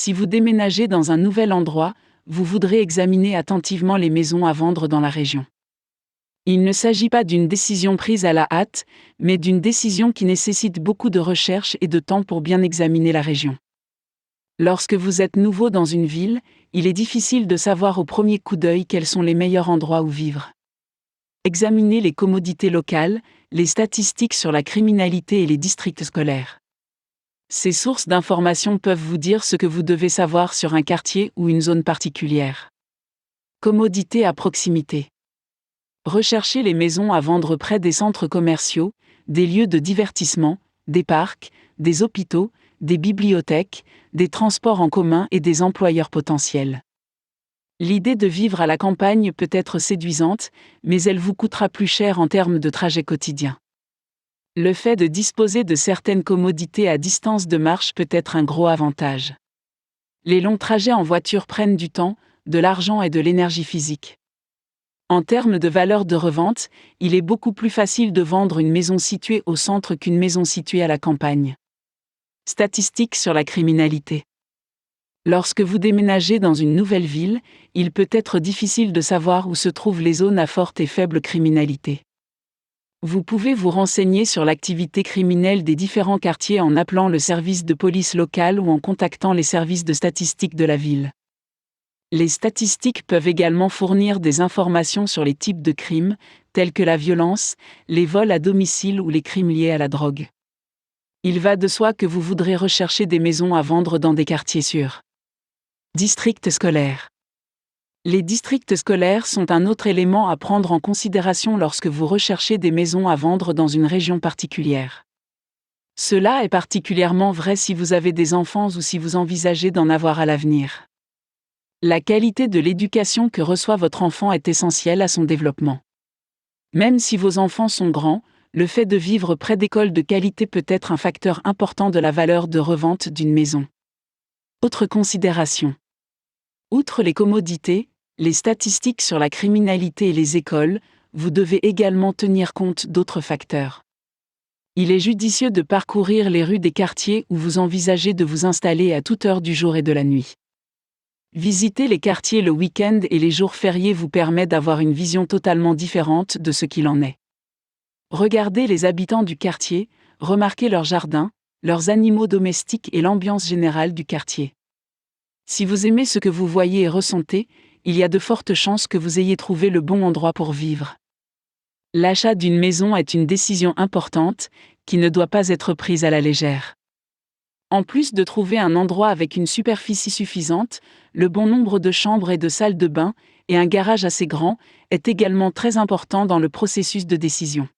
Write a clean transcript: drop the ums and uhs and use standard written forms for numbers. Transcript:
Si vous déménagez dans un nouvel endroit, vous voudrez examiner attentivement les maisons à vendre dans la région. Il ne s'agit pas d'une décision prise à la hâte, mais d'une décision qui nécessite beaucoup de recherche et de temps pour bien examiner la région. Lorsque vous êtes nouveau dans une ville, il est difficile de savoir au premier coup d'œil quels sont les meilleurs endroits où vivre. Examinez les commodités locales, les statistiques sur la criminalité et les districts scolaires. Ces sources d'informations peuvent vous dire ce que vous devez savoir sur un quartier ou une zone particulière. Commodités à proximité. Recherchez les maisons à vendre près des centres commerciaux, des lieux de divertissement, des parcs, des hôpitaux, des bibliothèques, des transports en commun et des employeurs potentiels. L'idée de vivre à la campagne peut être séduisante, mais elle vous coûtera plus cher en termes de trajet quotidien. Le fait de disposer de certaines commodités à distance de marche peut être un gros avantage. Les longs trajets en voiture prennent du temps, de l'argent et de l'énergie physique. En termes de valeur de revente, il est beaucoup plus facile de vendre une maison située au centre qu'une maison située à la campagne. Statistiques sur la criminalité. Lorsque vous déménagez dans une nouvelle ville, il peut être difficile de savoir où se trouvent les zones à forte et faible criminalité. Vous pouvez vous renseigner sur l'activité criminelle des différents quartiers en appelant le service de police local ou en contactant les services de statistiques de la ville. Les statistiques peuvent également fournir des informations sur les types de crimes, tels que la violence, les vols à domicile ou les crimes liés à la drogue. Il va de soi que vous voudrez rechercher des maisons à vendre dans des quartiers sûrs. Districts scolaires. Les districts scolaires sont un autre élément à prendre en considération lorsque vous recherchez des maisons à vendre dans une région particulière. Cela est particulièrement vrai si vous avez des enfants ou si vous envisagez d'en avoir à l'avenir. La qualité de l'éducation que reçoit votre enfant est essentielle à son développement. Même si vos enfants sont grands, le fait de vivre près d'écoles de qualité peut être un facteur important de la valeur de revente d'une maison. Autre considération. Outre les commodités, les statistiques sur la criminalité et les écoles, vous devez également tenir compte d'autres facteurs. Il est judicieux de parcourir les rues des quartiers où vous envisagez de vous installer à toute heure du jour et de la nuit. Visiter les quartiers le week-end et les jours fériés vous permet d'avoir une vision totalement différente de ce qu'il en est. Regardez les habitants du quartier, remarquez leurs jardins, leurs animaux domestiques et l'ambiance générale du quartier. Si vous aimez ce que vous voyez et ressentez, il y a de fortes chances que vous ayez trouvé le bon endroit pour vivre. L'achat d'une maison est une décision importante, qui ne doit pas être prise à la légère. En plus de trouver un endroit avec une superficie suffisante, le bon nombre de chambres et de salles de bain, et un garage assez grand, est également très important dans le processus de décision.